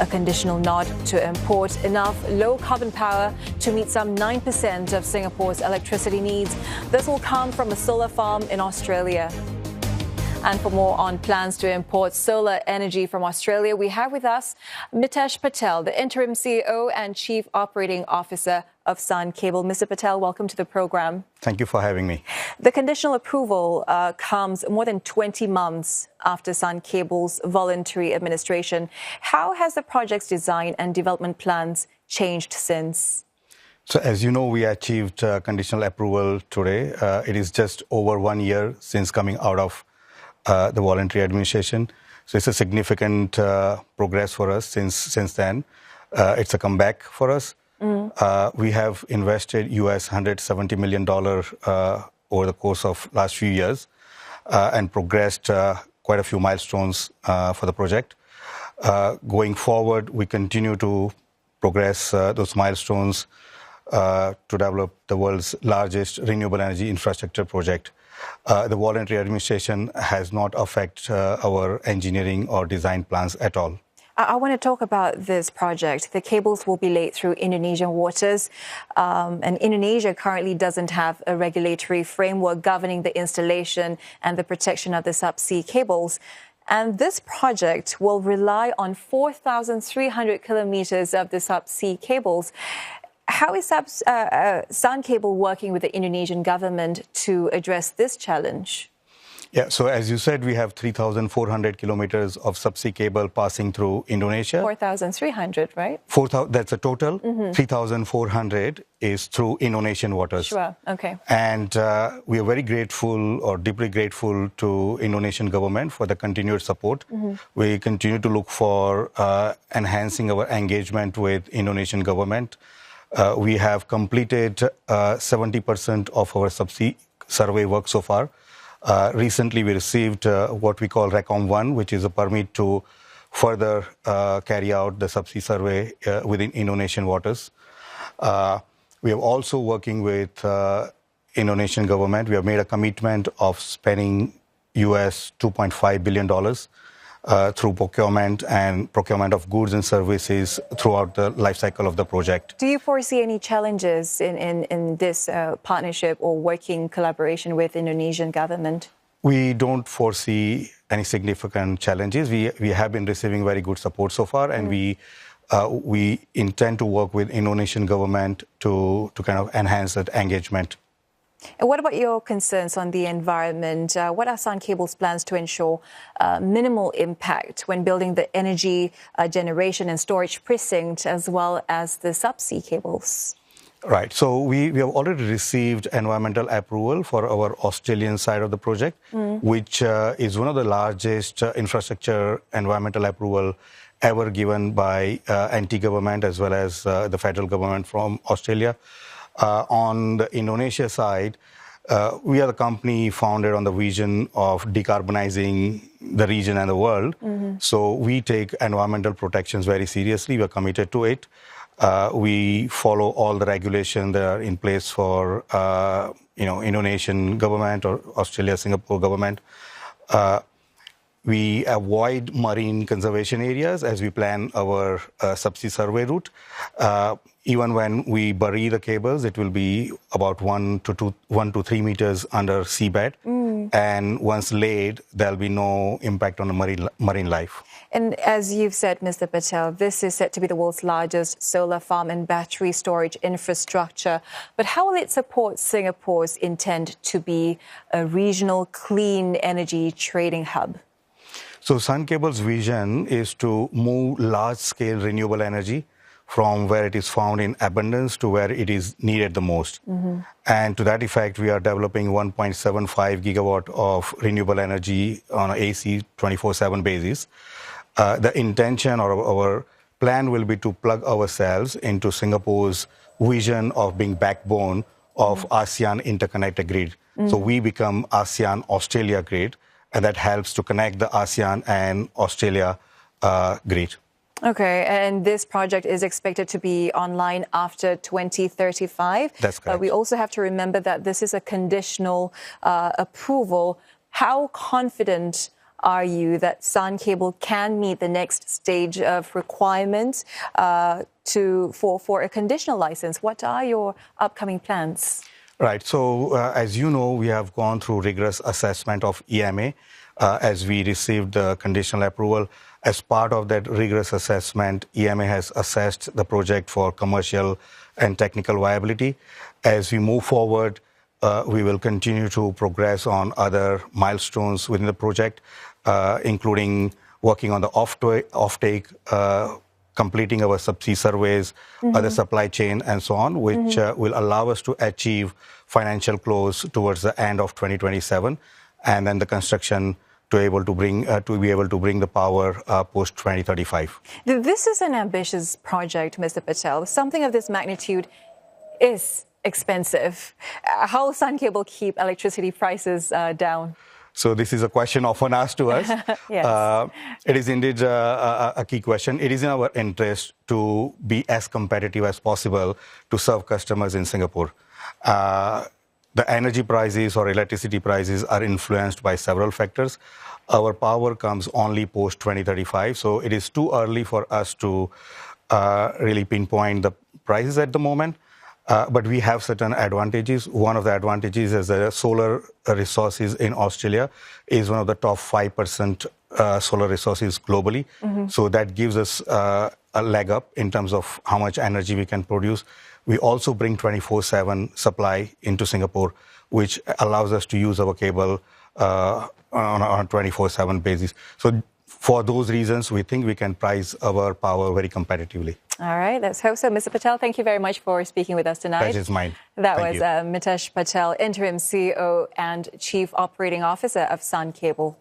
a conditional nod to import enough low-carbon power to meet some 9% of Singapore's electricity needs. This will come from a solar farm in Australia. And for more on plans to import solar energy from Australia, we have with us Mitesh Patel, the Interim CEO and Chief Operating Officer of Sun Cable. Mr. Patel, welcome to the program. Thank you for having me. The conditional approval comes more than 20 months after Sun Cable's voluntary administration. How has the project's design and development plans changed since? So as you know, we achieved conditional approval today. It is just over 1 year since coming out of the voluntary administration. So it's a significant progress for us since then. It's a comeback for us. We have invested US $170 million over the course of last few years and progressed quite a few milestones for the project. Going forward, we continue to progress those milestones to develop the world's largest renewable energy infrastructure project. The voluntary administration has not affected our engineering or design plans at all. I want to talk about this project. The cables will be laid through Indonesian waters, and Indonesia currently doesn't have a regulatory framework governing the installation and the protection of the subsea cables. And this project will rely on 4,300 kilometers of the subsea cables. How is Sun Cable working with the Indonesian government to address this challenge? Yeah, so as you said, we have 3,400 kilometers of subsea cable passing through Indonesia. 4,300, right? That's a total. 3,400 is through Indonesian waters. Sure, okay. And we are very grateful or deeply grateful to Indonesian government for the continued support. We continue to look for enhancing our engagement with Indonesian government. We have completed 70% of our subsea survey work so far. Recently, we received what we call RECOM 1, which is a permit to further carry out the subsea survey within Indonesian waters. We are also working with Indonesian government. We have made a commitment of spending US $2.5 billion through procurement of goods and services throughout the life cycle of the project. Do you foresee any challenges in this partnership or working collaboration with Indonesian government? We don't foresee any significant challenges. We have been receiving very good support so far, and we intend to work with Indonesian government to kind of enhance that engagement. And what about your concerns on the environment? What are Sun Cable's plans to ensure minimal impact when building the energy generation and storage precinct as well as the subsea cables? Right. So we have already received environmental approval for our Australian side of the project, which is one of the largest infrastructure environmental approval ever given by NT government as well as the federal government from Australia. On the Indonesia side, we are the company founded on the vision of decarbonizing the region and the world. So we take environmental protections very seriously. We are committed to it. We follow all the regulations that are in place for Indonesian government or Australia, Singapore government. We avoid marine conservation areas as we plan our subsea survey route. Even when we bury the cables, it will be about 1 to 3 meters under seabed. And once laid, there'll be no impact on the marine life. And as you've said, Mr. Patel, this is said to be the world's largest solar farm and battery storage infrastructure. But how will it support Singapore's intent to be a regional clean energy trading hub? So Sun Cable's vision is to move large-scale renewable energy from where it is found in abundance to where it is needed the most. And to that effect, we are developing 1.75 gigawatt of renewable energy on an AC 24/7 basis. The intention or our plan will be to plug ourselves into Singapore's vision of being backbone of ASEAN interconnected grid. So we become ASEAN-Australia grid, and that helps to connect the ASEAN and Australia grid. Okay, and this project is expected to be online after 2035. That's correct. We also have to remember that this is a conditional approval. How confident are you that Sun Cable can meet the next stage of requirements for a conditional license? What are your upcoming plans? Right. So, as you know, we have gone through rigorous assessment of EMA as we received the conditional approval. As part of that rigorous assessment, EMA has assessed the project for commercial and technical viability. As we move forward, we will continue to progress on other milestones within the project, including working on the offtake, completing our subsea surveys, other supply chain, and so on, which will allow us to achieve financial close towards the end of 2027, and then the construction to be able to bring the power post 2035. This is an ambitious project, Mr. Patel. Something of this magnitude is expensive. How will Sun Cable keep electricity prices down? So this is a question often asked to us. Yes. It is indeed a key question. It is in our interest to be as competitive as possible to serve customers in Singapore. The energy prices or electricity prices are influenced by several factors. Our power comes only post 2035, so it is too early for us to really pinpoint the prices at the moment. But we have certain advantages. One of the advantages is that solar resources in Australia is one of the top 5% solar resources globally. So that gives us a leg up in terms of how much energy we can produce. We also bring 24/7 supply into Singapore, which allows us to use our cable on a 24/7 basis. So for those reasons, we think we can price our power very competitively. All right, let's hope so. Mr. Patel, thank you very much for speaking with us tonight. Pleasure is mine. That was Mitesh Patel, Interim CEO and Chief Operating Officer of Sun Cable.